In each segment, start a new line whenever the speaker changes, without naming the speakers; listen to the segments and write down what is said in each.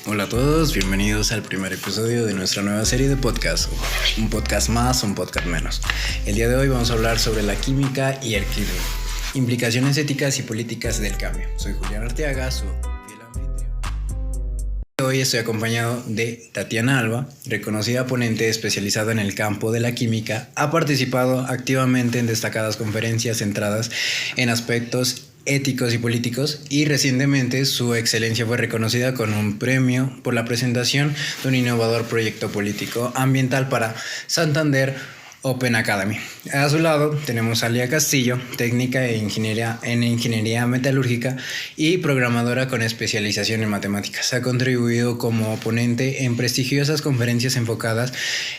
Hola a todos, bienvenidos al primer episodio de nuestra nueva serie de podcast. Un podcast más, un podcast menos. El día de hoy vamos a hablar sobre la química y el clima. Implicaciones éticas y políticas del cambio. Soy Julián Arteaga, su fiel anfitrión. Hoy estoy acompañado de Tatiana Alba, reconocida ponente especializada en el campo de la química. Ha participado activamente en destacadas conferencias centradas en aspectos éticos y políticos, y recientemente su excelencia fue reconocida con un premio por la presentación de un innovador proyecto político ambiental para Santander Open Academy. A su lado tenemos a Alia Castillo, técnica en ingeniería metalúrgica y programadora con especialización en matemáticas. Ha contribuido como ponente en prestigiosas conferencias enfocadas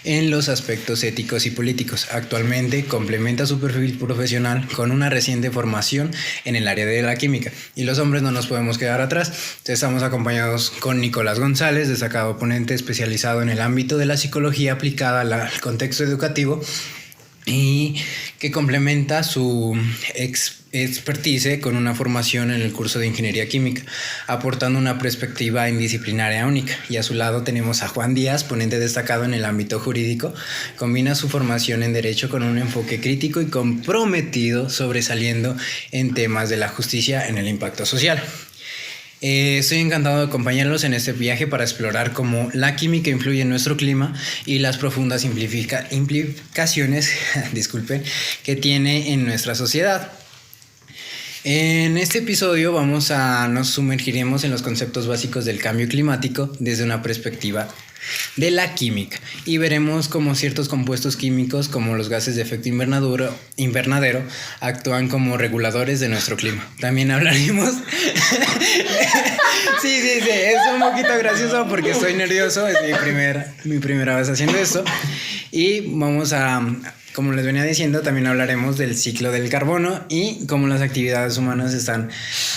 en los aspectos éticos y políticos. Actualmente complementa su perfil profesional con una reciente formación en el área de la química. Y los hombres no nos podemos quedar atrás. Estamos acompañados con Nicolás González, destacado ponente especializado en el ámbito de la psicología aplicada al contexto educativo, y que complementa su expertise con una formación en el curso de ingeniería química, aportando una perspectiva indisciplinaria única. Y a su lado tenemos a Juan Díaz, ponente destacado en el ámbito jurídico. Combina su formación en derecho con un enfoque crítico y comprometido, sobresaliendo en temas de la justicia en el impacto social. Estoy encantado de acompañarlos en este viaje para explorar cómo la química influye en nuestro clima y las profundas implicaciones que tiene en nuestra sociedad. En este episodio nos sumergiremos en los conceptos básicos del cambio climático desde una perspectiva de la química, y veremos cómo ciertos compuestos químicos como los gases de efecto invernadero actúan como reguladores de nuestro clima. También hablaremos sí, es un poquito gracioso porque estoy nervioso, es mi primera vez haciendo esto. Y como les venía diciendo, también hablaremos del ciclo del carbono y cómo las actividades humanas están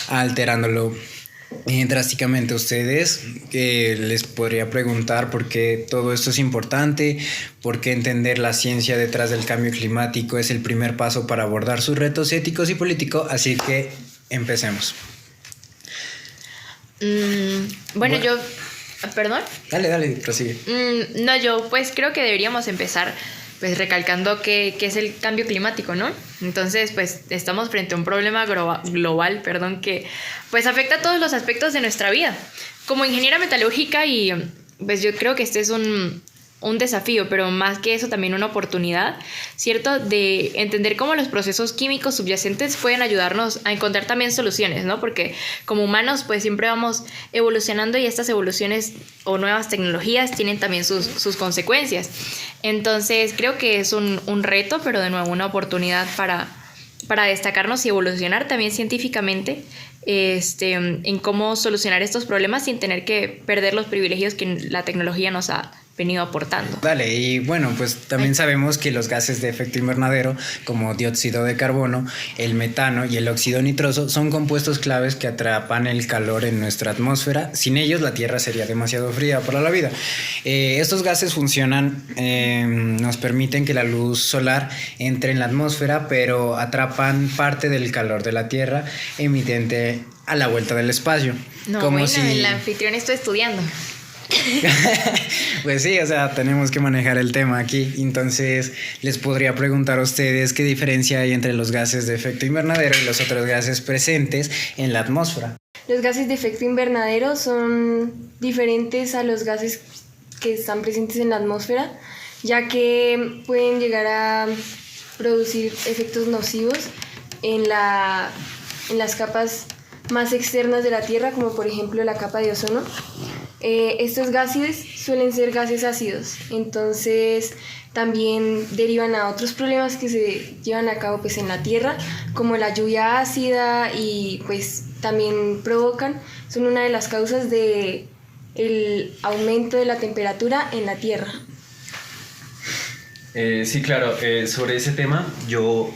alterándolo drásticamente. Ustedes, que les podría preguntar por qué todo esto es importante, por qué entender la ciencia detrás del cambio climático es el primer paso para abordar sus retos éticos y políticos. Así que empecemos.
Bueno, yo... ¿Perdón?
Dale, prosigue.
No, yo pues creo que deberíamos empezar pues recalcando qué es el cambio climático, ¿no? Entonces, pues estamos frente a un problema global, que pues afecta a todos los aspectos de nuestra vida. Como ingeniera metalúrgica, y pues yo creo que este es un desafío, pero más que eso también una oportunidad, ¿cierto? De entender cómo los procesos químicos subyacentes pueden ayudarnos a encontrar también soluciones, ¿no? Porque como humanos pues siempre vamos evolucionando, y estas evoluciones o nuevas tecnologías tienen también sus consecuencias. Entonces creo que es un reto, pero de nuevo una oportunidad para destacarnos y evolucionar también científicamente en cómo solucionar estos problemas sin tener que perder los privilegios que la tecnología nos ha venido aportando.
Vale, y bueno, pues también sabemos que los gases de efecto invernadero, como dióxido de carbono, el metano y el óxido nitroso, son compuestos claves que atrapan el calor en nuestra atmósfera. Sin ellos, la Tierra sería demasiado fría para la vida. Estos gases funcionan, nos permiten que la luz solar entre en la atmósfera, pero atrapan parte del calor de la Tierra emitente a la vuelta del espacio.
No, como bueno, si el anfitrión está estudiando.
Pues sí, o sea, tenemos que manejar el tema aquí. Entonces les podría preguntar a ustedes qué diferencia hay entre los gases de efecto invernadero y los otros gases presentes en la atmósfera.
Los gases de efecto invernadero son diferentes a los gases que están presentes en la atmósfera, ya que pueden llegar a producir efectos nocivos en las capas más externas de la Tierra, como por ejemplo la capa de ozono. Estos gases suelen ser gases ácidos, entonces también derivan a otros problemas que se llevan a cabo pues en la Tierra, como la lluvia ácida, y pues también son una de las causas de el aumento de la temperatura en la Tierra.
Sí, claro, sobre ese tema yo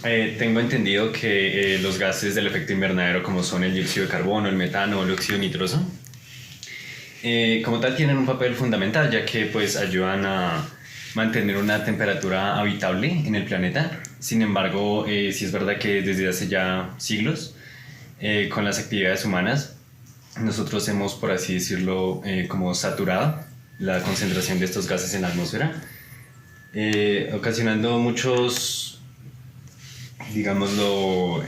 tengo entendido que los gases del efecto invernadero, como son el dióxido de carbono, el metano o el óxido nitroso, como tal tienen un papel fundamental, ya que pues ayudan a mantener una temperatura habitable en el planeta. Sin embargo, sí es verdad que desde hace ya siglos, con las actividades humanas, nosotros hemos, por así decirlo, como saturado la concentración de estos gases en la atmósfera, ocasionando muchos, digámoslo,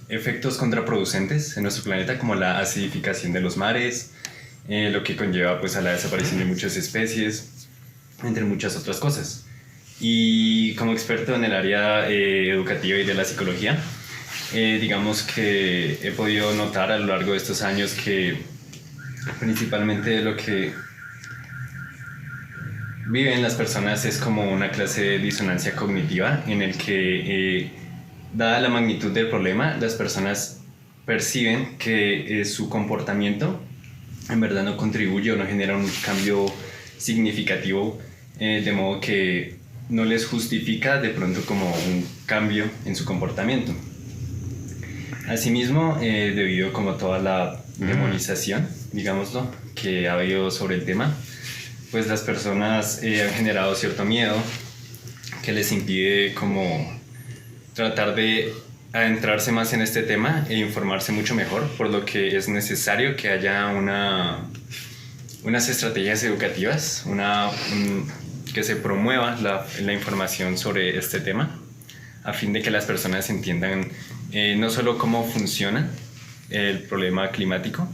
efectos contraproducentes en nuestro planeta, como la acidificación de los mares, lo que conlleva pues a la desaparición de muchas especies, entre muchas otras cosas. Y como experto en el área educativa y de la psicología, digamos que he podido notar a lo largo de estos años que principalmente lo que viven las personas es como una clase de disonancia cognitiva en el que, dada la magnitud del problema, las personas perciben que su comportamiento en verdad no contribuye o no genera un cambio significativo, de modo que no les justifica de pronto como un cambio en su comportamiento. Asimismo, debido como toda la demonización, digámoslo, que ha habido sobre el tema, pues las personas han generado cierto miedo que les impide como tratar de adentrarse más en este tema e informarse mucho mejor, por lo que es necesario que haya unas estrategias educativas, que se promueva la información sobre este tema, a fin de que las personas entiendan no solo cómo funciona el problema climático,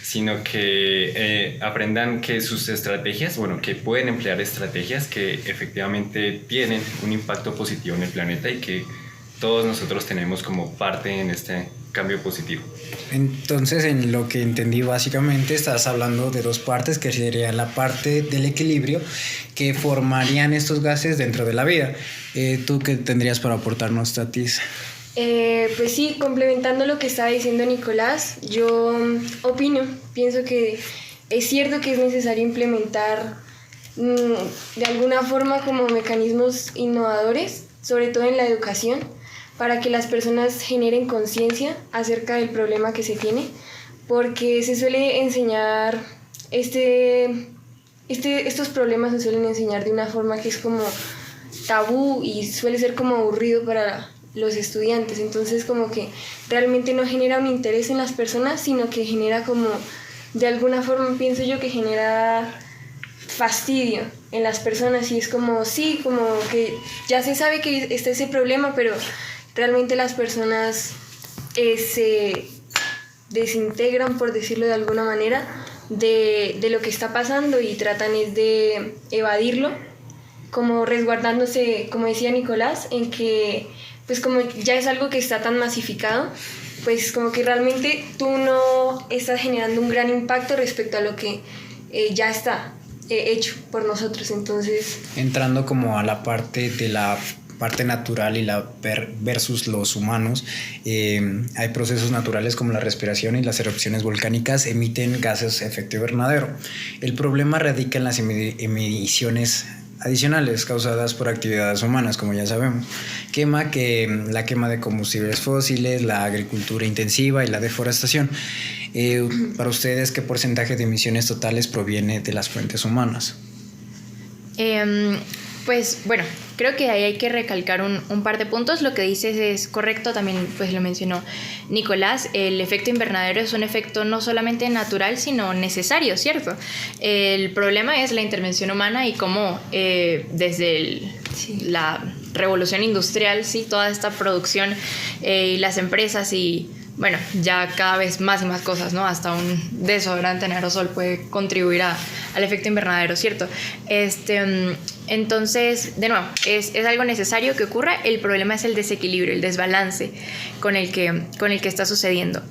sino que aprendan que sus estrategias, que pueden emplear estrategias que efectivamente tienen un impacto positivo en el planeta y que todos nosotros tenemos como parte en este cambio positivo.
Entonces, en lo que entendí, básicamente estás hablando de dos partes, que sería la parte del equilibrio que formarían estos gases dentro de la vida. ¿Tú qué tendrías para aportarnos, Tatis?
Pues sí, complementando lo que estaba diciendo Nicolás, yo pienso que es cierto que es necesario implementar de alguna forma como mecanismos innovadores, sobre todo en la educación, para que las personas generen conciencia acerca del problema que se tiene, porque se suele enseñar, estos problemas se suelen enseñar de una forma que es como tabú y suele ser como aburrido para los estudiantes, entonces como que realmente no genera un interés en las personas, sino que genera como, de alguna forma pienso yo que genera fastidio en las personas y es como, sí, como que ya se sabe que está ese problema, pero realmente las personas se desintegran, por decirlo de alguna manera, de lo que está pasando y tratan es de evadirlo, como resguardándose, como decía Nicolás, en que pues como ya es algo que está tan masificado, pues como que realmente tú no estás generando un gran impacto respecto a lo que ya está hecho por nosotros. Entonces,
entrando como a la parte de la parte natural y la versus los humanos, hay procesos naturales como la respiración y las erupciones volcánicas emiten gases de efecto invernadero. El problema radica en las emisiones adicionales causadas por actividades humanas, como ya sabemos, la quema de combustibles fósiles, la agricultura intensiva y la deforestación. Para ustedes, ¿qué porcentaje de emisiones totales proviene de las fuentes humanas?
Pues bueno, creo que ahí hay que recalcar un par de puntos. Lo que dices es correcto, también pues lo mencionó Nicolás. El efecto invernadero es un efecto no solamente natural, sino necesario, ¿cierto? El problema es la intervención humana y cómo desde la revolución industrial, sí, toda esta producción y las empresas y bueno, ya cada vez más y más cosas, ¿no? Hasta un desodorante en aerosol puede contribuir al efecto invernadero, ¿cierto? Entonces, de nuevo, es algo necesario que ocurra. El problema es el desequilibrio, el desbalance con el que está sucediendo.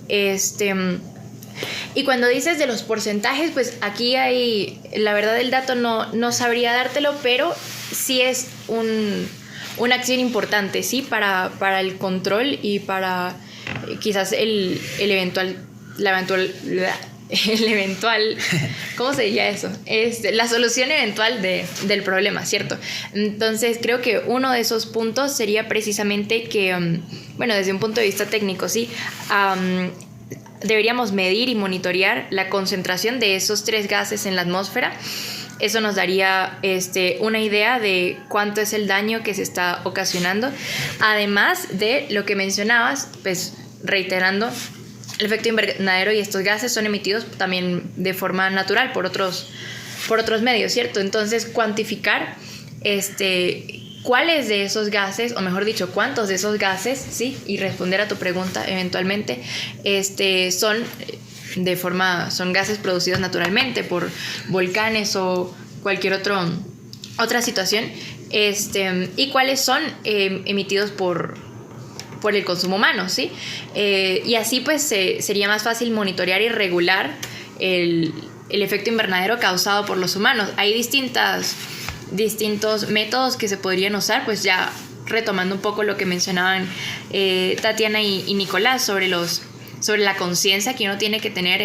Y cuando dices de los porcentajes, pues aquí hay, la verdad el dato no sabría dártelo, pero sí es una acción importante, ¿sí? Para el control y para quizás el eventual, ¿cómo se diría eso? La solución eventual del problema, ¿cierto? Entonces creo que uno de esos puntos sería precisamente que, bueno, desde un punto de vista técnico, sí, deberíamos medir y monitorear la concentración de esos 3 gases en la atmósfera. Eso nos daría una idea de cuánto es el daño que se está ocasionando, además de lo que mencionabas, pues reiterando el efecto invernadero y estos gases son emitidos también de forma natural por otros medios, ¿cierto? Entonces, cuantificar cuáles de esos gases, o mejor dicho, cuántos de esos gases, ¿sí? Y responder a tu pregunta eventualmente, son gases producidos naturalmente por volcanes o cualquier otra situación, y cuáles son emitidos por el consumo humano, ¿sí? Y así pues sería más fácil monitorear y regular el efecto invernadero causado por los humanos. Hay distintos métodos que se podrían usar, pues ya retomando un poco lo que mencionaban Tatiana y Nicolás sobre la conciencia que uno tiene que tener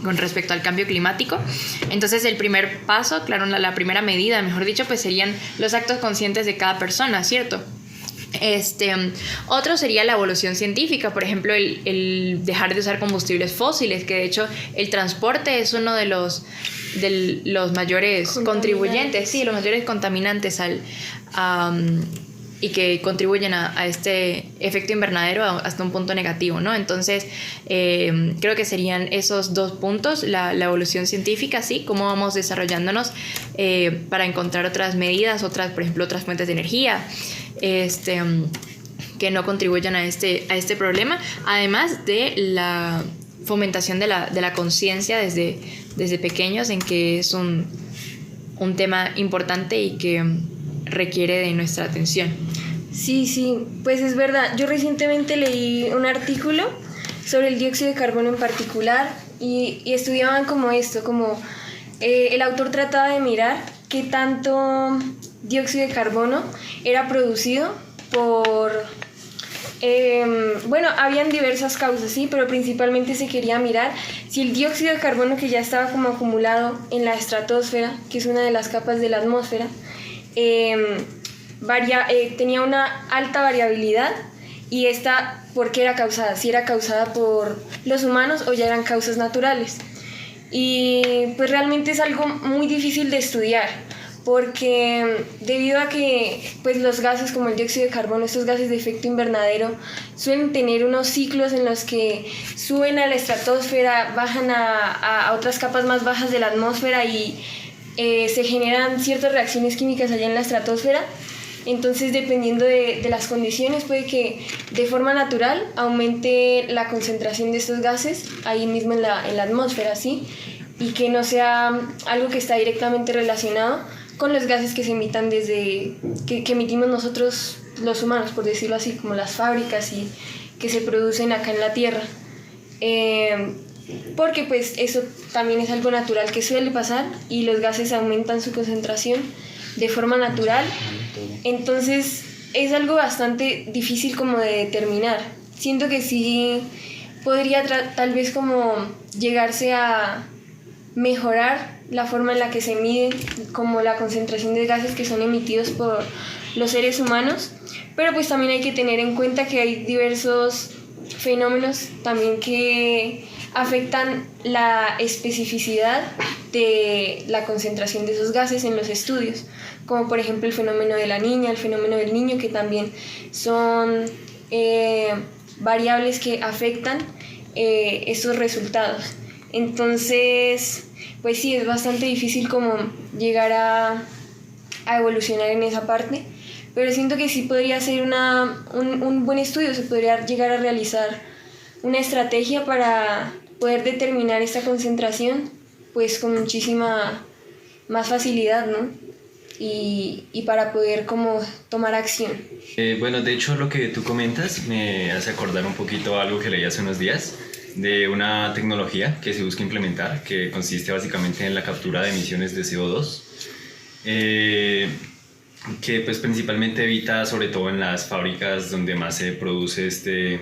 con respecto al cambio climático. Entonces el primer paso, claro, la primera medida, mejor dicho, pues serían los actos conscientes de cada persona, ¿cierto? Otro sería la evolución científica, por ejemplo, el dejar de usar combustibles fósiles, que de hecho el transporte es uno de los mayores contribuyentes, sí, los mayores contaminantes y que contribuyen a este efecto invernadero hasta un punto negativo, ¿no? Entonces, creo que serían esos dos puntos, la evolución científica, sí, cómo vamos desarrollándonos para encontrar otras medidas, por ejemplo, otras fuentes de energía, que no contribuyan a este problema, además de la fomentación de la conciencia desde pequeños, en que es un tema importante y que requiere de nuestra atención.
Sí, pues es verdad. Yo recientemente leí un artículo sobre el dióxido de carbono en particular y estudiaban como el autor trataba de mirar qué tanto dióxido de carbono era producido por... habían diversas causas, sí, pero principalmente se quería mirar si el dióxido de carbono que ya estaba como acumulado en la estratosfera, que es una de las capas de la atmósfera, tenía una alta variabilidad, y ¿por qué era causada? Si era causada por los humanos o ya eran causas naturales. Y pues realmente es algo muy difícil de estudiar, porque debido a que pues los gases como el dióxido de carbono, estos gases de efecto invernadero, suelen tener unos ciclos en los que suben a la estratosfera, bajan a otras capas más bajas de la atmósfera y se generan ciertas reacciones químicas allá en la estratosfera. Entonces, dependiendo de las condiciones, puede que de forma natural aumente la concentración de estos gases ahí mismo en la atmósfera, ¿sí? Y que no sea algo que está directamente relacionado con los gases que se emitan que emitimos nosotros los humanos, por decirlo así, como las fábricas y que se producen acá en la Tierra. Porque pues eso también es algo natural que suele pasar y los gases aumentan su concentración de forma natural. Entonces es algo bastante difícil como de determinar. Siento que sí podría tal vez como llegarse a mejorar la forma en la que se mide como la concentración de gases que son emitidos por los seres humanos, pero pues también hay que tener en cuenta que hay diversos fenómenos también que afectan la especificidad de la concentración de esos gases en los estudios, como por ejemplo el fenómeno de la niña, el fenómeno del niño, que también son variables que afectan esos resultados. Entonces, pues sí, es bastante difícil como llegar a evolucionar en esa parte, pero siento que sí podría ser un buen estudio, se podría llegar a realizar una estrategia para poder determinar esta concentración pues con muchísima más facilidad, ¿no? Y para poder como tomar acción.
Bueno, de hecho lo que tú comentas me hace acordar un poquito algo que leí hace unos días de una tecnología que se busca implementar, que consiste básicamente en la captura de emisiones de CO2, que pues principalmente evita, sobre todo en las fábricas donde más se produce este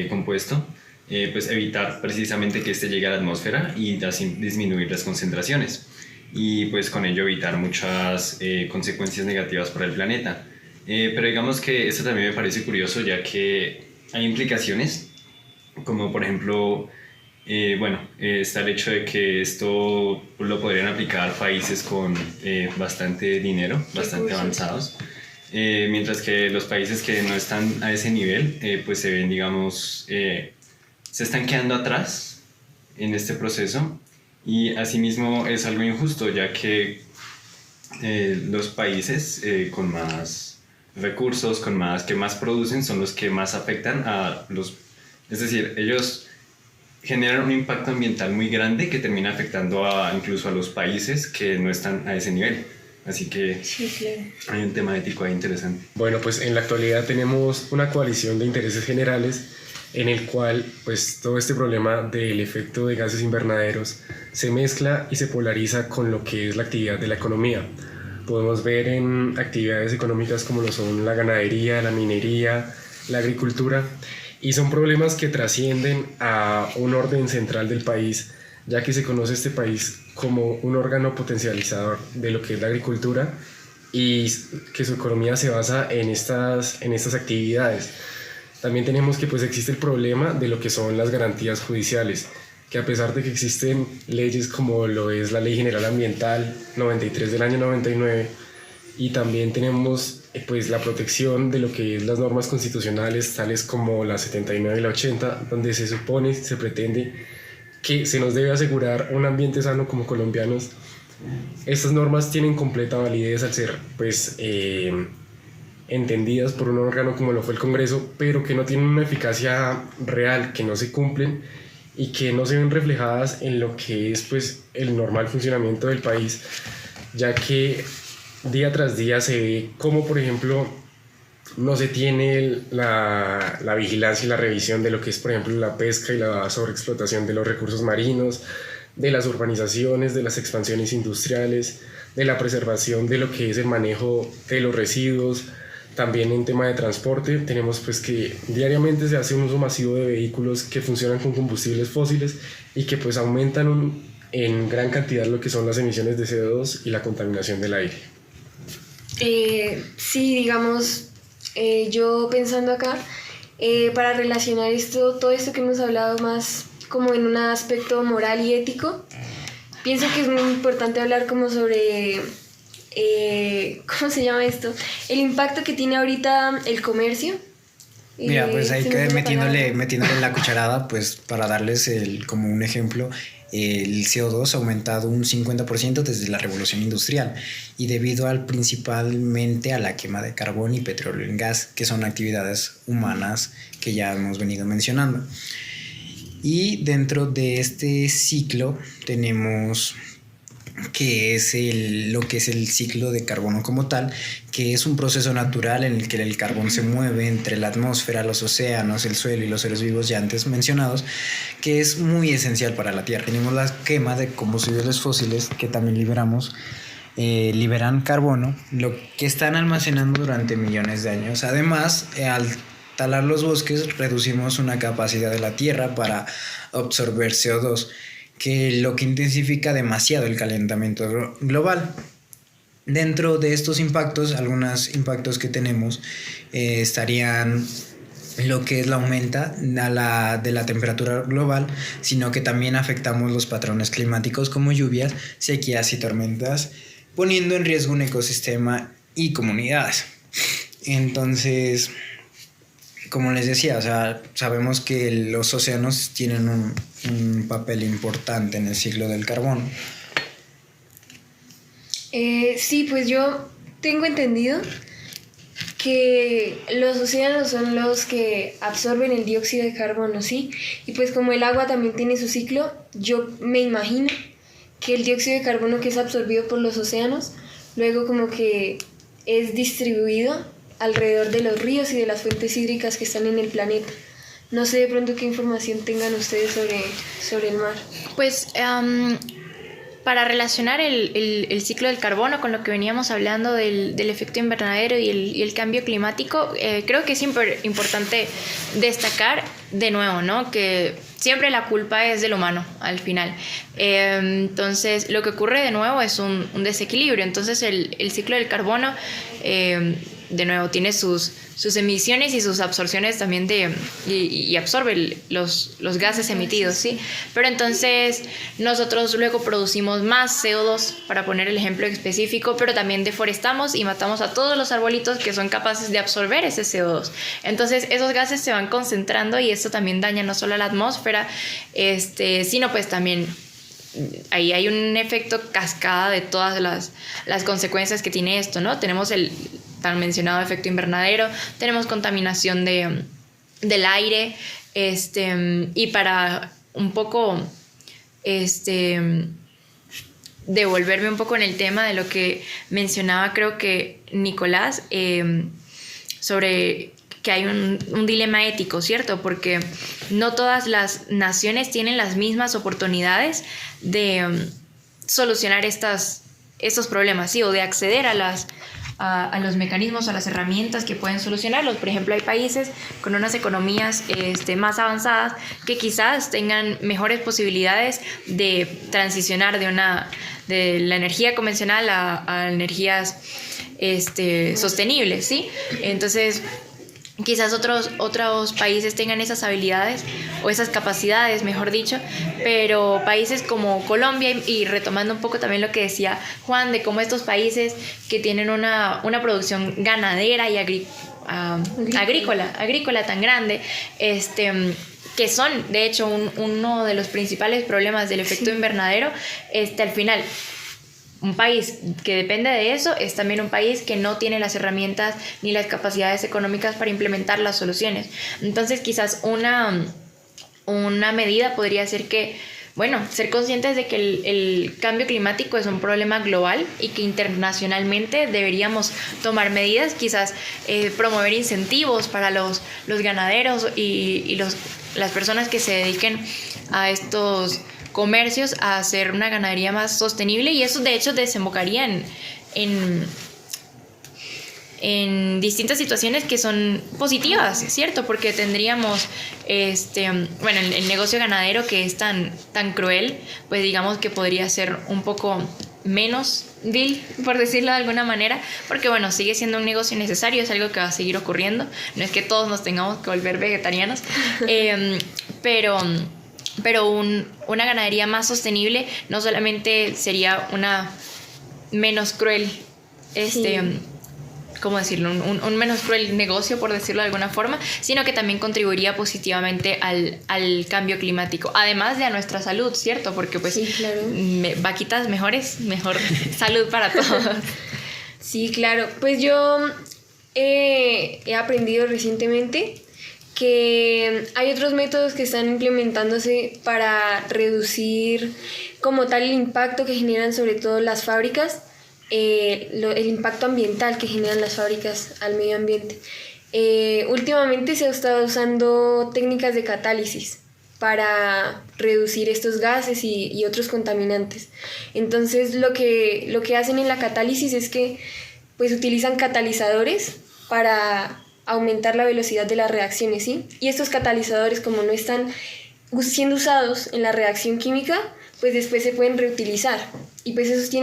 compuesto, pues evitar precisamente que este llegue a la atmósfera y así disminuir las concentraciones y pues con ello evitar muchas consecuencias negativas para el planeta. Pero digamos que esto también me parece curioso, ya que hay implicaciones como por ejemplo está el hecho de que esto lo podrían aplicar países con bastante dinero, bastante avanzados, mientras que los países que no están a ese nivel pues se ven, digamos, se están quedando atrás en este proceso y asimismo es algo injusto, ya que los países con más recursos, que más producen, son los que más afectan a los... Es decir, ellos generan un impacto ambiental muy grande que termina afectando incluso a los países que no están a ese nivel. Así que
Sí, claro.
hay un tema ético ahí interesante.
Bueno, pues en la actualidad tenemos una coalición de intereses generales en el cual pues todo este problema del efecto de gases invernaderos se mezcla y se polariza con lo que es la actividad de la economía. Podemos ver en actividades económicas como lo son la ganadería, la minería, la agricultura, y son problemas que trascienden a un orden central del país, ya que se conoce este país como un órgano potencializador de lo que es la agricultura y que su economía se basa en estas actividades. También tenemos que pues existe el problema de lo que son las garantías judiciales, que a pesar de que existen leyes como lo es la Ley General Ambiental 93 del año 99, y también tenemos pues la protección de lo que es las normas constitucionales tales como la 79 y la 80, donde se supone, se pretende que se nos debe asegurar un ambiente sano como colombianos. Estas normas tienen completa validez al ser pues entendidas por un órgano como lo fue el Congreso, pero que no tienen una eficacia real, que no se cumplen y que no se ven reflejadas en lo que es pues el normal funcionamiento del país, ya que día tras día se ve como, por ejemplo, no se tiene la vigilancia y la revisión de lo que es, por ejemplo, la pesca y la sobreexplotación de los recursos marinos, de las urbanizaciones, de las expansiones industriales, de la preservación de lo que es el manejo de los residuos. También en tema de transporte tenemos pues que diariamente se hace un uso masivo de vehículos que funcionan con combustibles fósiles y que pues aumentan en gran cantidad lo que son las emisiones de CO2 y la contaminación del aire.
Sí, digamos, yo pensando acá, para relacionar todo esto que hemos hablado más como en un aspecto moral y ético, pienso que es muy importante hablar como sobre, ¿cómo se llama esto? El impacto que tiene ahorita el comercio.
Mira, pues hay
se
que
me fue la
metiéndole
palabra.
la cucharada, pues para darles como un ejemplo, el CO2 ha aumentado un 50% desde la revolución industrial y debido principalmente a la quema de carbón y petróleo en gas, que son actividades humanas que ya hemos venido mencionando. Y dentro de este ciclo tenemos que es lo que es el ciclo de carbono como tal, que es un proceso natural en el que el carbón se mueve entre la atmósfera, los océanos, el suelo y los seres vivos ya antes mencionados, que es muy esencial para la Tierra. Tenemos la quema de combustibles fósiles que también liberan carbono, lo que están almacenando durante millones de años. Además, al talar los bosques reducimos una capacidad de la Tierra para absorber CO2, que lo que intensifica demasiado el calentamiento global. Dentro de estos impactos, algunos impactos que tenemos estarían lo que es la aumenta de la temperatura global, sino que también afectamos los patrones climáticos como lluvias, sequías y tormentas, poniendo en riesgo un ecosistema y comunidades. Entonces, como les decía, o sea, sabemos que los océanos tienen un papel importante en el ciclo del carbono.
Sí, pues yo tengo entendido que los océanos son los que absorben el dióxido de carbono, ¿sí? Y pues como el agua también tiene su ciclo, yo me imagino que el dióxido de carbono que es absorbido por los océanos, luego como que es distribuido alrededor de los ríos y de las fuentes hídricas que están en el planeta. No sé de pronto qué información tengan ustedes sobre el mar.
Pues para relacionar el ciclo del carbono con lo que veníamos hablando del efecto invernadero y el cambio climático, creo que es importante destacar de nuevo, ¿no? Que siempre la culpa es del humano al final. Entonces, lo que ocurre de nuevo es un desequilibrio. Entonces, el ciclo del carbono de nuevo, tiene sus emisiones y sus absorciones también y absorbe los gases emitidos, ¿sí? Pero entonces nosotros luego producimos más CO2, para poner el ejemplo específico, pero también deforestamos y matamos a todos los arbolitos que son capaces de absorber ese CO2. Entonces esos gases se van concentrando y esto también daña no solo a la atmósfera, sino pues también ahí hay un efecto cascada de todas las consecuencias que tiene esto, ¿no? Tenemos el tan mencionado efecto invernadero, tenemos contaminación del aire, y para un poco devolverme un poco en el tema de lo que mencionaba, creo que Nicolás, sobre que hay un dilema ético, ¿cierto? Porque no todas las naciones tienen las mismas oportunidades de solucionar estos problemas, ¿sí? O de acceder a los mecanismos, a las herramientas que pueden solucionarlos. Por ejemplo, hay países con unas economías más avanzadas que quizás tengan mejores posibilidades de transicionar de la energía convencional a energías sostenibles, ¿sí? Entonces, quizás otros países tengan esas habilidades o esas capacidades, mejor dicho, pero países como Colombia, y retomando un poco también lo que decía Juan, de cómo estos países que tienen una producción ganadera y agrícola tan grande, que son de hecho uno de los principales problemas del efecto invernadero, al final un país que depende de eso es también un país que no tiene las herramientas ni las capacidades económicas para implementar las soluciones. Entonces quizás una medida podría ser que, bueno, ser conscientes de que el cambio climático es un problema global y que internacionalmente deberíamos tomar medidas, quizás promover incentivos para los ganaderos y las personas que se dediquen a estos comercios a hacer una ganadería más sostenible, y eso de hecho desembocaría en distintas situaciones que son positivas, ¿cierto? Porque tendríamos el negocio ganadero, que es tan cruel, pues digamos que podría ser un poco menos vil, por decirlo de alguna manera, porque bueno, sigue siendo un negocio necesario, es algo que va a seguir ocurriendo, no es que todos nos tengamos que volver vegetarianos, pero una ganadería más sostenible no solamente sería una menos cruel, ¿cómo decirlo? Un menos cruel negocio, por decirlo de alguna forma, sino que también contribuiría positivamente al cambio climático, además de a nuestra salud, ¿cierto? Porque pues
sí, claro.
Vaquitas mejores, mejor salud para todos.
Sí, claro. Pues yo he aprendido recientemente que hay otros métodos que están implementándose para reducir como tal el impacto que generan sobre todo las fábricas, el impacto ambiental que generan las fábricas al medio ambiente. Últimamente se ha estado usando técnicas de catálisis para reducir estos gases y otros contaminantes. Entonces lo que hacen en la catálisis es que pues utilizan catalizadores para aumentar la velocidad de las reacciones, ¿sí? Y estos catalizadores, como no están siendo usados en la reacción química, pues después se pueden reutilizar. Y pues esos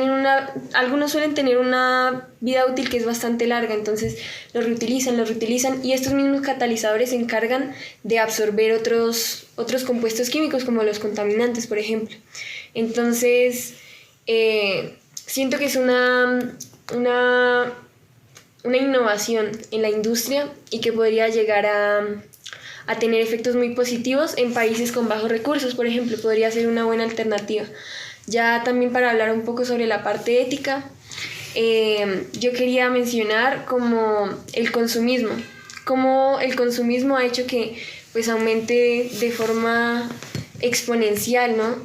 algunos suelen tener una vida útil que es bastante larga, entonces los reutilizan, y estos mismos catalizadores se encargan de absorber otros compuestos químicos, como los contaminantes, por ejemplo. Entonces, siento que es una innovación en la industria y que podría llegar a tener efectos muy positivos en países con bajos recursos, por ejemplo, podría ser una buena alternativa. Ya también para hablar un poco sobre la parte ética, yo quería mencionar como el consumismo, cómo el consumismo ha hecho que pues aumente de forma exponencial, ¿no?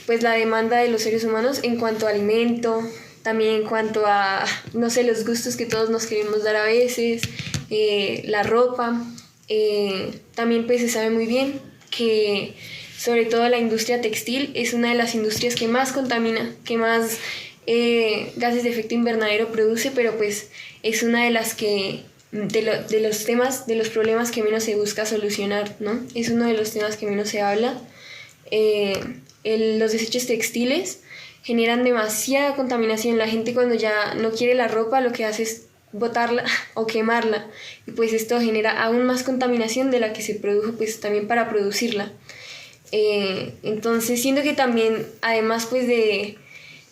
Pues la demanda de los seres humanos en cuanto a alimento, también en cuanto a, no sé, los gustos que todos nos queremos dar a veces, la ropa. También pues se sabe muy bien que sobre todo la industria textil es una de las industrias que más contamina, que más gases de efecto invernadero produce, pero pues es una de las que de los problemas que menos se busca solucionar, ¿no? Es uno de los temas que menos se habla. Los desechos textiles generan demasiada contaminación. La gente, cuando ya no quiere la ropa, lo que hace es botarla o quemarla, y pues esto genera aún más contaminación de la que se produjo pues también para producirla. Entonces siento que también, además pues de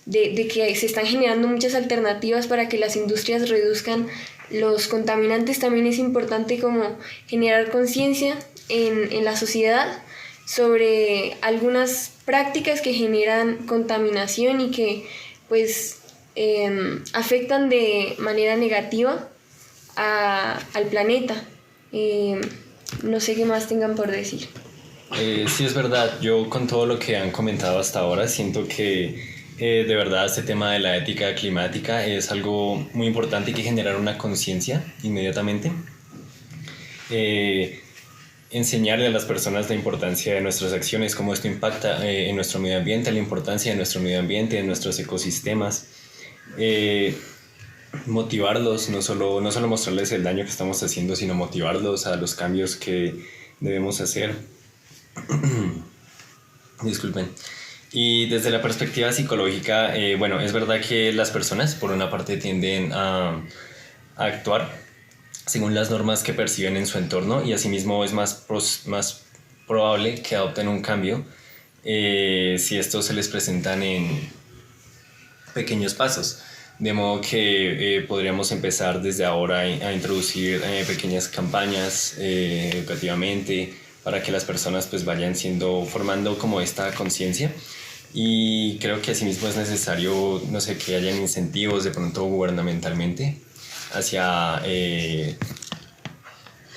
que se están generando muchas alternativas para que las industrias reduzcan los contaminantes, también es importante como generar conciencia en la sociedad sobre algunas prácticas que generan contaminación y que pues afectan de manera negativa al planeta. No sé qué más tengan por decir.
Sí, es verdad. Yo con todo lo que han comentado hasta ahora siento que de verdad este tema de la ética climática es algo muy importante y que generar una conciencia inmediatamente. Enseñarle a las personas la importancia de nuestras acciones, cómo esto impacta en nuestro medio ambiente, la importancia de nuestro medio ambiente, de nuestros ecosistemas. Motivarlos, no solo mostrarles el daño que estamos haciendo, sino motivarlos a los cambios que debemos hacer. Disculpen. Y desde la perspectiva psicológica, bueno, es verdad que las personas por una parte tienden a actuar según las normas que perciben en su entorno, y asimismo es más probable que adopten un cambio si estos se les presentan en pequeños pasos. De modo que podríamos empezar desde ahora a introducir pequeñas campañas educativamente para que las personas pues vayan formando como esta conciencia. Y creo que asimismo es necesario, no sé, que hayan incentivos de pronto gubernamentalmente hacia,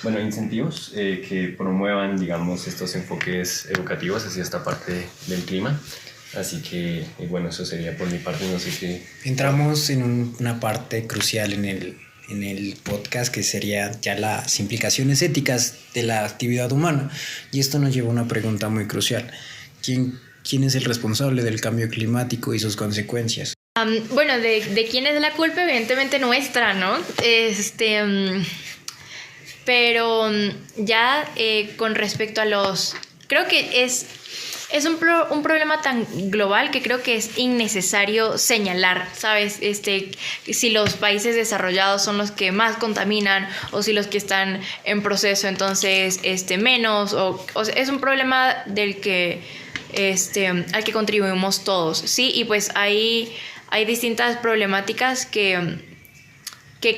incentivos que promuevan, digamos, estos enfoques educativos hacia esta parte del clima. Así que, bueno, eso sería por mi parte, no sé qué.
Entramos en una parte crucial en el podcast, que sería ya las implicaciones éticas de la actividad humana. Y esto nos lleva a una pregunta muy crucial. ¿Quién es el responsable del cambio climático y sus consecuencias?
Bueno, de quién es la culpa, evidentemente nuestra, ¿no? Pero ya con respecto a creo que es un problema tan global que creo que es innecesario señalar, ¿sabes? Si los países desarrollados son los que más contaminan o si los que están en proceso, entonces menos, o sea, es un problema del que al que contribuimos todos, ¿sí? Y pues hay distintas problemáticas que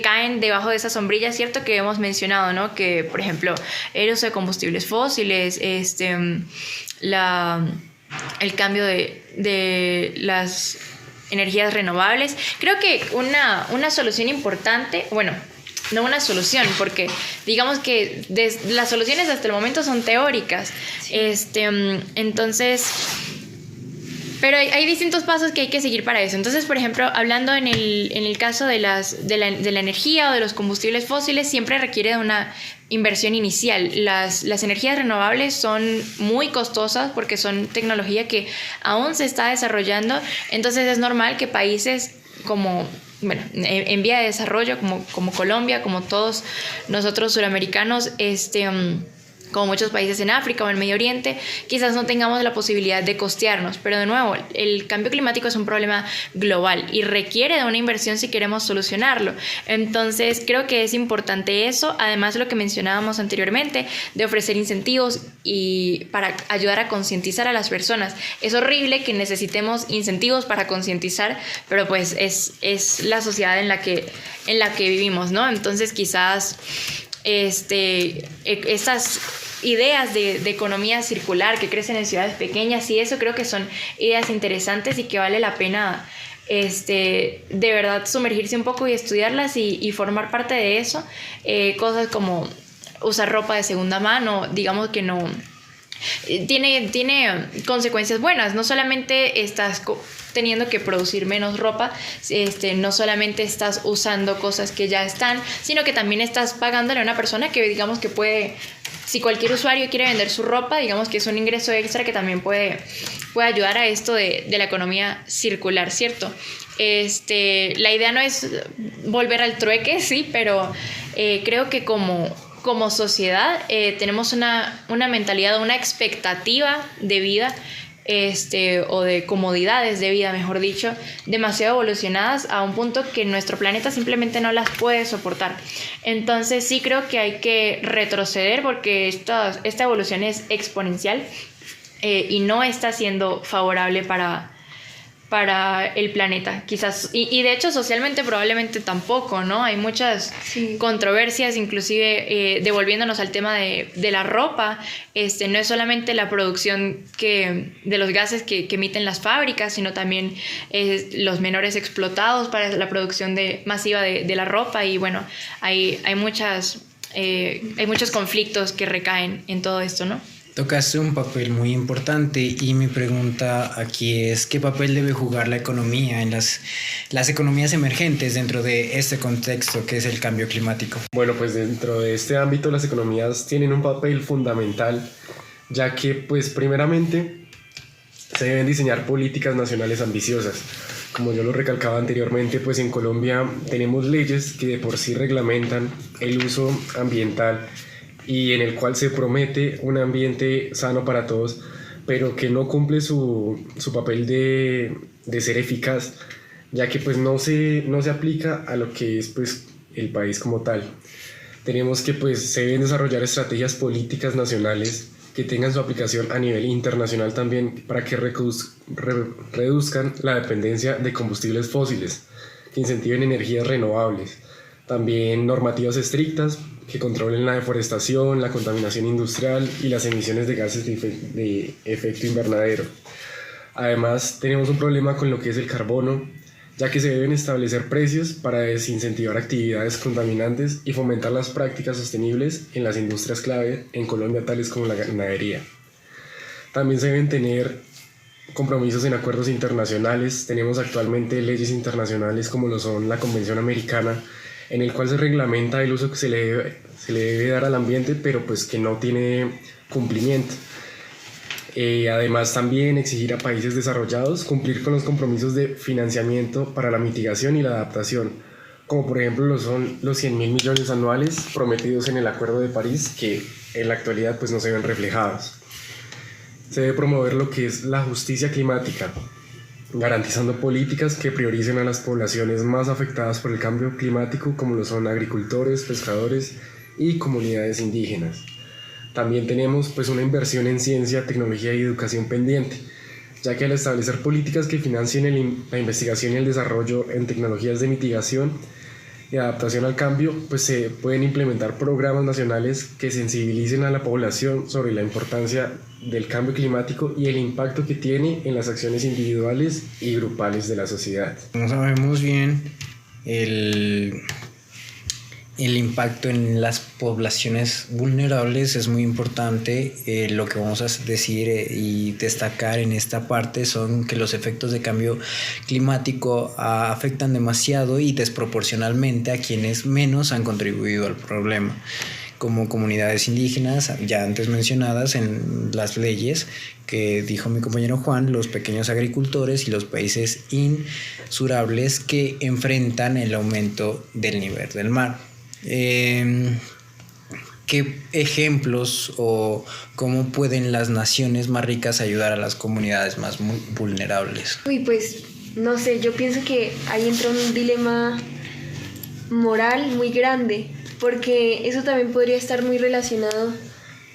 caen debajo de esa sombrilla, ¿cierto? Que hemos mencionado, ¿no? Que, por ejemplo, el uso de combustibles fósiles, el cambio de las energías renovables. Creo que una solución importante, bueno, no una solución, porque digamos que las soluciones hasta el momento son teóricas. Sí. Entonces, pero hay distintos pasos que hay que seguir para eso. Entonces, por ejemplo, hablando en el caso de la energía o de los combustibles fósiles, siempre requiere de una inversión inicial. Las energías renovables son muy costosas porque son tecnología que aún se está desarrollando. Entonces es normal que países como, bueno, en vía de desarrollo, como Colombia, como todos nosotros suramericanos, como muchos países en África o en Medio Oriente, quizás no tengamos la posibilidad de costearnos. Pero de nuevo, el cambio climático es un problema global y requiere de una inversión si queremos solucionarlo. Entonces, creo que es importante eso, además de lo que mencionábamos anteriormente, de ofrecer incentivos y para ayudar a concientizar a las personas. Es horrible que necesitemos incentivos para concientizar, pero pues es la sociedad en la que vivimos, ¿no? Entonces, quizás estas ideas de economía circular que crecen en ciudades pequeñas y eso, creo que son ideas interesantes y que vale la pena de verdad sumergirse un poco y estudiarlas y formar parte de eso. Cosas como usar ropa de segunda mano, digamos que no tiene consecuencias buenas. No solamente estás teniendo que producir menos ropa, no solamente estás usando cosas que ya están, sino que también estás pagándole a una persona que digamos que puede, si cualquier usuario quiere vender su ropa, digamos que es un ingreso extra que también puede ayudar a esto de la economía circular, ¿cierto? La idea no es volver al trueque, sí, pero creo que como sociedad tenemos una mentalidad, una expectativa de vida o de comodidades de vida, mejor dicho, demasiado evolucionadas a un punto que nuestro planeta simplemente no las puede soportar. Entonces sí creo que hay que retroceder porque esta evolución es exponencial y no está siendo favorable para el planeta, quizás, y de hecho socialmente probablemente tampoco, ¿no? Hay muchas controversias, inclusive devolviéndonos al tema de la ropa, no es solamente la producción de los gases que emiten las fábricas, sino también los menores explotados para la producción masiva de la ropa, y bueno, hay muchos conflictos que recaen en todo esto, ¿no?
Tocaste un papel muy importante y mi pregunta aquí es ¿qué papel debe jugar la economía en las economías emergentes dentro de este contexto que es el cambio climático?
Bueno, pues dentro de este ámbito las economías tienen un papel fundamental, ya que pues primeramente se deben diseñar políticas nacionales ambiciosas. Como yo lo recalcaba anteriormente, pues en Colombia tenemos leyes que de por sí reglamentan el uso ambiental y en el cual se promete un ambiente sano para todos, pero que no cumple su papel de ser eficaz, ya que pues no se aplica a lo que es pues el país como tal. Tenemos que pues se deben desarrollar estrategias políticas nacionales que tengan su aplicación a nivel internacional también para que reduzcan la dependencia de combustibles fósiles, que incentiven energías renovables. También normativas estrictas que controlen la deforestación, la contaminación industrial y las emisiones de gases de efecto invernadero. Además, tenemos un problema con lo que es el carbono, ya que se deben establecer precios para desincentivar actividades contaminantes y fomentar las prácticas sostenibles en las industrias clave en Colombia, tales como la ganadería. También se deben tener compromisos en acuerdos internacionales. Tenemos actualmente leyes internacionales como lo son la Convención Americana, en el cual se reglamenta el uso que se le debe dar al ambiente, pero pues que no tiene cumplimiento. Además, también exigir a países desarrollados cumplir con los compromisos de financiamiento para la mitigación y la adaptación, como por ejemplo lo son los 100.000 millones anuales prometidos en el Acuerdo de París, que en la actualidad pues no se ven reflejados. Se debe promover lo que es la justicia climática, garantizando políticas que prioricen a las poblaciones más afectadas por el cambio climático, como lo son agricultores, pescadores y comunidades indígenas. También tenemos pues una inversión en ciencia, tecnología y educación pendiente, ya que al establecer políticas que financien la investigación y el desarrollo en tecnologías de mitigación y adaptación al cambio, pues se pueden implementar programas nacionales que sensibilicen a la población sobre la importancia del cambio climático y el impacto que tiene en las acciones individuales y grupales de la sociedad.
Como sabemos bien, el impacto en las poblaciones vulnerables es muy importante. Lo que vamos a decir y destacar en esta parte son que los efectos de cambio climático afectan demasiado y desproporcionalmente a quienes menos han contribuido al problema, como comunidades indígenas, ya antes mencionadas en las leyes que dijo mi compañero Juan, los pequeños agricultores y los países insulares que enfrentan el aumento del nivel del mar. ¿Qué ejemplos o cómo pueden las naciones más ricas ayudar a las comunidades más vulnerables?
Pues no sé, yo pienso que ahí entra un dilema moral muy grande, porque eso también podría estar muy relacionado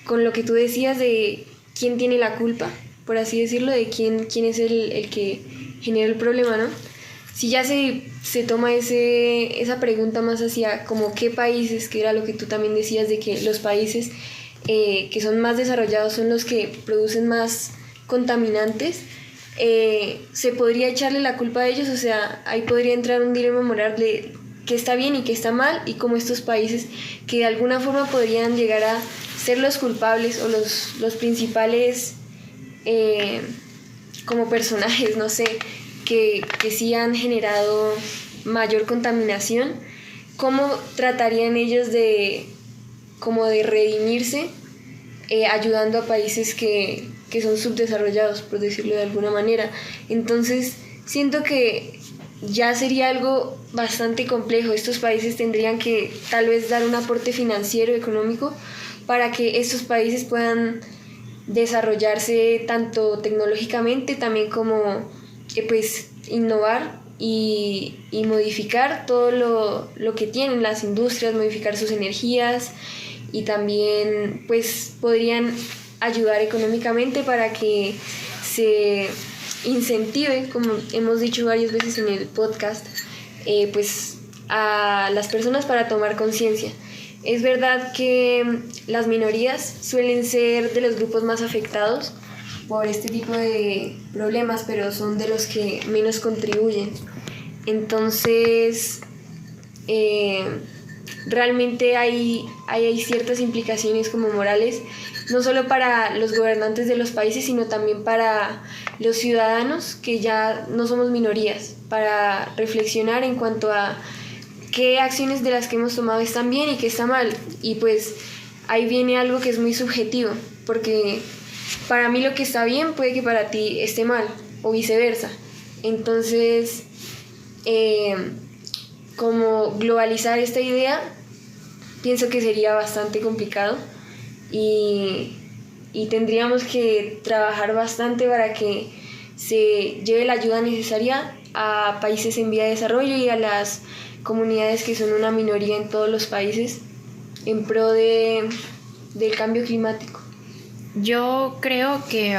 con lo que tú decías de quién tiene la culpa, por así decirlo, de quién es el que genera el problema, ¿no? Si ya se toma esa pregunta más hacia como qué países, que era lo que tú también decías, de que los países que son más desarrollados son los que producen más contaminantes, se podría echarle la culpa a ellos. O sea, ahí podría entrar un dilema moral de qué está bien y qué está mal, y como estos países que de alguna forma podrían llegar a ser los culpables o los principales como personajes, no sé, que sí han generado mayor contaminación. ¿Cómo tratarían ellos de redimirse ayudando a países que son subdesarrollados, por decirlo de alguna manera? Entonces siento que ya sería algo bastante complejo. Estos países tendrían que tal vez dar un aporte financiero, económico, para que estos países puedan desarrollarse tanto tecnológicamente también como pues innovar y modificar todo lo que tienen las industrias, modificar sus energías, y también pues podrían ayudar económicamente para que se incentive, como hemos dicho varias veces en el podcast, pues a las personas para tomar conciencia. Es verdad que las minorías suelen ser de los grupos más afectados por este tipo de problemas, pero son de los que menos contribuyen. Entonces, realmente hay ciertas implicaciones como morales, no solo para los gobernantes de los países, sino también para los ciudadanos, que ya no somos minorías, para reflexionar en cuanto a qué acciones de las que hemos tomado están bien y qué está mal. Y pues ahí viene algo que es muy subjetivo, porque para mí lo que está bien puede que para ti esté mal, o viceversa. Entonces, como globalizar esta idea, pienso que sería bastante complicado, y tendríamos que trabajar bastante para que se lleve la ayuda necesaria a países en vía de desarrollo y a las comunidades que son una minoría en todos los países en pro del cambio climático.
Yo creo que,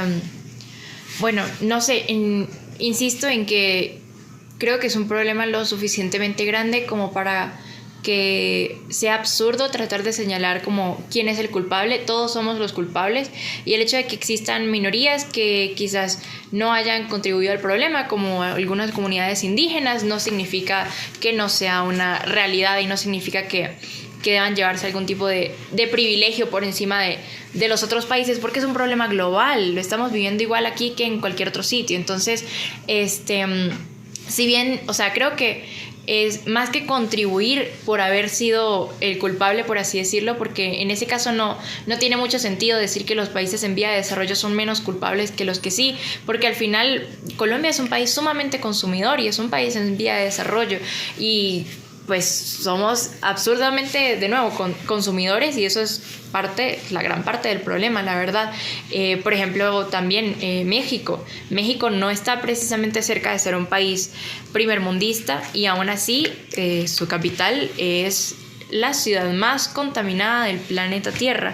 bueno, no sé, insisto en que creo que es un problema lo suficientemente grande como para que sea absurdo tratar de señalar como quién es el culpable. Todos somos los culpables, y el hecho de que existan minorías que quizás no hayan contribuido al problema, como algunas comunidades indígenas, no significa que no sea una realidad, y no significa que deban llevarse algún tipo de privilegio por encima de los otros países, porque es un problema global, lo estamos viviendo igual aquí que en cualquier otro sitio. Entonces, si bien, o sea, creo que es más que contribuir por haber sido el culpable, por así decirlo, porque en ese caso no tiene mucho sentido decir que los países en vía de desarrollo son menos culpables que los que sí, porque al final Colombia es un país sumamente consumidor y es un país en vía de desarrollo, y pues somos absurdamente, de nuevo, consumidores, y eso es la gran parte del problema, la verdad. Por ejemplo, también México no está precisamente cerca de ser un país primermundista, y aún así su capital es la ciudad más contaminada del planeta Tierra.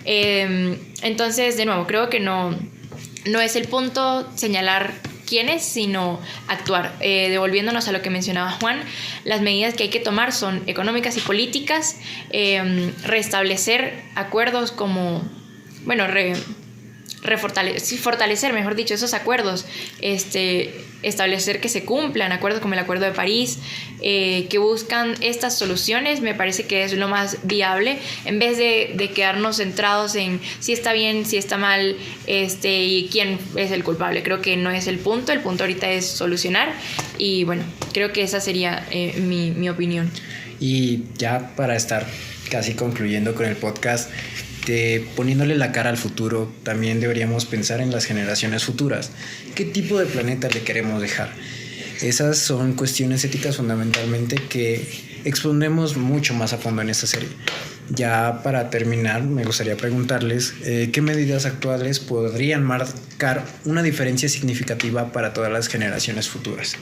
Entonces, de nuevo, creo que no es el punto señalar quién es, sino actuar. Devolviéndonos a lo que mencionaba Juan, las medidas que hay que tomar son económicas y políticas, restablecer acuerdos como, bueno, fortalecer, mejor dicho, esos acuerdos, establecer que se cumplan acuerdos como el Acuerdo de París, que buscan estas soluciones. Me parece que es lo más viable, en vez de quedarnos centrados en si está bien, si está mal, y quién es el culpable. Creo que no es el punto ahorita es solucionar, y bueno, creo que esa sería mi opinión.
Y ya para estar casi concluyendo con el podcast, poniéndole la cara al futuro, también deberíamos pensar en las generaciones futuras. ¿Qué tipo de planeta le queremos dejar? Esas son cuestiones éticas fundamentalmente que expondremos mucho más a fondo en esta serie. Ya para terminar, me gustaría preguntarles qué medidas actuales podrían marcar una diferencia significativa para todas las generaciones futuras.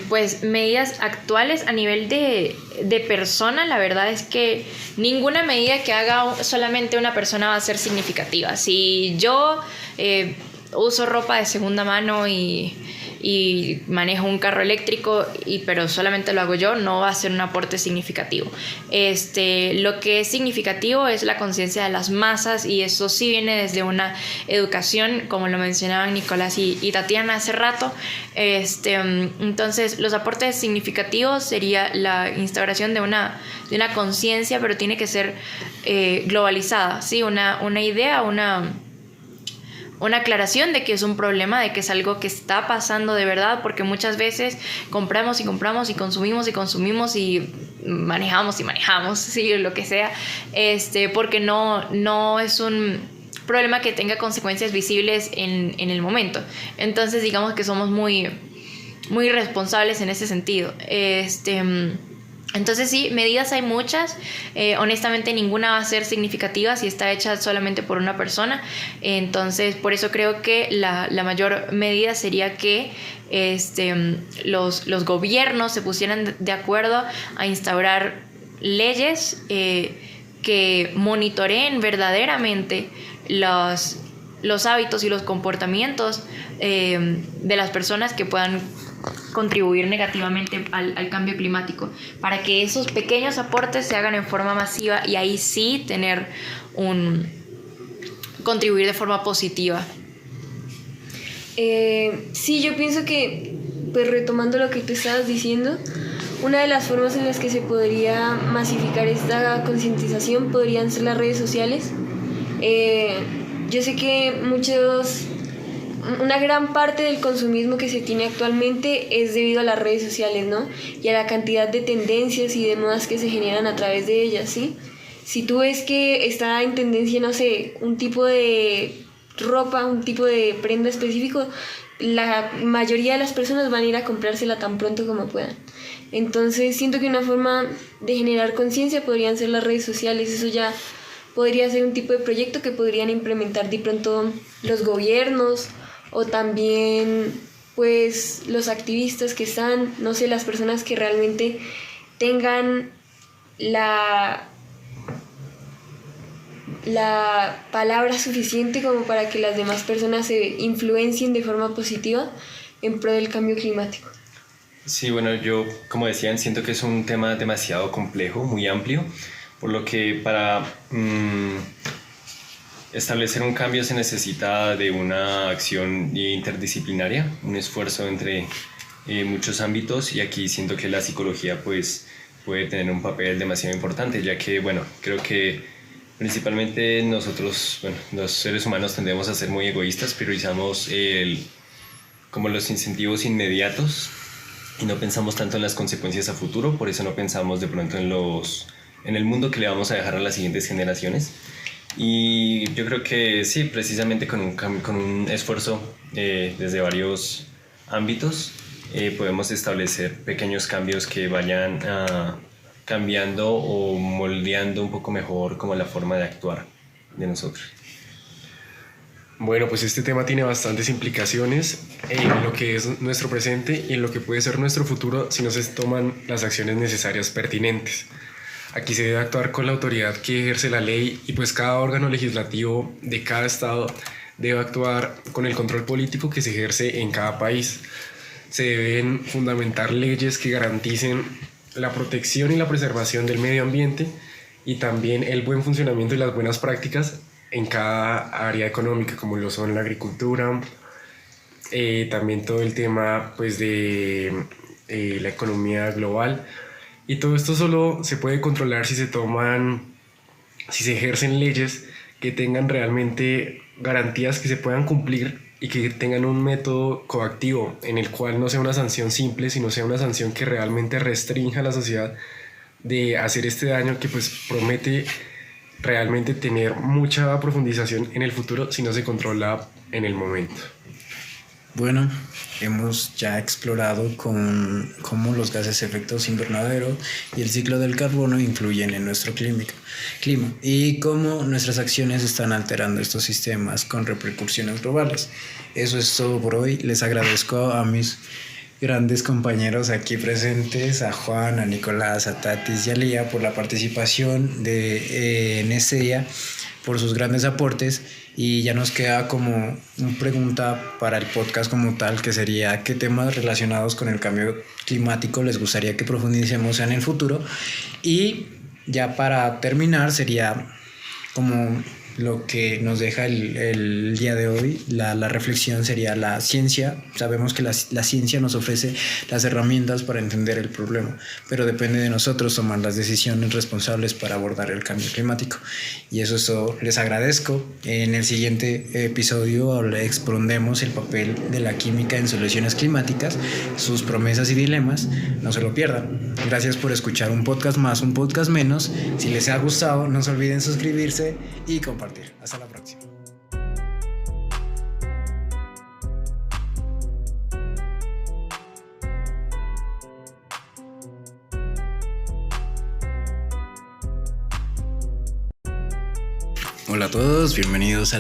Pues medidas actuales a nivel de persona, la verdad es que ninguna medida que haga solamente una persona va a ser significativa. Si yo uso ropa de segunda mano y manejo un carro eléctrico, pero solamente lo hago yo, no va a ser un aporte significativo. Lo que es significativo es la conciencia de las masas, y eso sí viene desde una educación, como lo mencionaban Nicolás y Tatiana hace rato. Entonces, los aportes significativos sería la instauración de una conciencia, pero tiene que ser globalizada, ¿sí? Una idea, una aclaración de que es un problema, de que es algo que está pasando de verdad, porque muchas veces compramos y compramos y consumimos y manejamos, sí, lo que sea, porque no es un problema que tenga consecuencias visibles en el momento. Entonces, digamos que somos muy, muy responsables en ese sentido. Entonces sí, medidas hay muchas, honestamente ninguna va a ser significativa si está hecha solamente por una persona, entonces por eso creo que la mayor medida sería que los gobiernos se pusieran de acuerdo a instaurar leyes que monitoreen verdaderamente los hábitos y los comportamientos de las personas que puedan contribuir negativamente al cambio climático, para que esos pequeños aportes se hagan en forma masiva y ahí sí contribuir de forma positiva.
Sí, yo pienso que, pues retomando lo que tú estabas diciendo, una de las formas en las que se podría masificar esta concientización podrían ser las redes sociales. Yo sé que una gran parte del consumismo que se tiene actualmente es debido a las redes sociales, ¿no? Y a la cantidad de tendencias y de modas que se generan a través de ellas, ¿sí? Si tú ves que está en tendencia, no sé, un tipo de ropa, un tipo de prenda específico, la mayoría de las personas van a ir a comprársela tan pronto como puedan. Entonces siento que una forma de generar conciencia podrían ser las redes sociales. Eso ya podría ser un tipo de proyecto que podrían implementar de pronto los gobiernos, o también pues los activistas que están, no sé, las personas que realmente tengan la palabra suficiente como para que las demás personas se influencien de forma positiva en pro del cambio climático.
Sí, bueno, yo, como decían, siento que es un tema demasiado complejo, muy amplio, por lo que para establecer un cambio se necesita de una acción interdisciplinaria, un esfuerzo entre muchos ámbitos, y aquí siento que la psicología pues puede tener un papel demasiado importante, ya que, bueno, creo que principalmente nosotros, bueno, los seres humanos tendemos a ser muy egoístas, priorizamos como los incentivos inmediatos y no pensamos tanto en las consecuencias a futuro, por eso no pensamos de pronto en el mundo que le vamos a dejar a las siguientes generaciones. Y yo creo que sí, precisamente con un esfuerzo desde varios ámbitos podemos establecer pequeños cambios que vayan cambiando o moldeando un poco mejor como la forma de actuar de nosotros.
Bueno, pues este tema tiene bastantes implicaciones en lo que es nuestro presente y en lo que puede ser nuestro futuro si no se toman las acciones necesarias pertinentes. Aquí se debe actuar con la autoridad que ejerce la ley, y pues cada órgano legislativo de cada estado debe actuar con el control político que se ejerce en cada país. Se deben fundamentar leyes que garanticen la protección y la preservación del medio ambiente, y también el buen funcionamiento y las buenas prácticas en cada área económica, como lo son la agricultura, también todo el tema pues de la economía global. Y todo esto solo se puede controlar si se ejercen leyes que tengan realmente garantías que se puedan cumplir, y que tengan un método coactivo en el cual no sea una sanción simple, sino sea una sanción que realmente restrinja a la sociedad de hacer este daño que pues promete realmente tener mucha profundización en el futuro si no se controla en el momento.
Bueno, hemos ya explorado cómo los gases efectos invernadero y el ciclo del carbono influyen en nuestro clima y cómo nuestras acciones están alterando estos sistemas con repercusiones globales. Eso es todo por hoy. Les agradezco a mis grandes compañeros aquí presentes, a Juan, a Nicolás, a Tatis y a Lía, por la participación en este día, por sus grandes aportes. Y ya nos queda como una pregunta para el podcast como tal, que sería: ¿qué temas relacionados con el cambio climático les gustaría que profundicemos en el futuro? Y ya para terminar sería como lo que nos deja el día de hoy, la reflexión sería la ciencia. Sabemos que la ciencia nos ofrece las herramientas para entender el problema, pero depende de nosotros tomar las decisiones responsables para abordar el cambio climático. Y eso es todo. Les agradezco. En el siguiente episodio expondremos el papel de la química en soluciones climáticas, sus promesas y dilemas. No se lo pierdan. Gracias por escuchar un podcast más, un podcast menos. Si les ha gustado, no se olviden suscribirse y compartir. Hasta la próxima. Hola a todos, bienvenidos al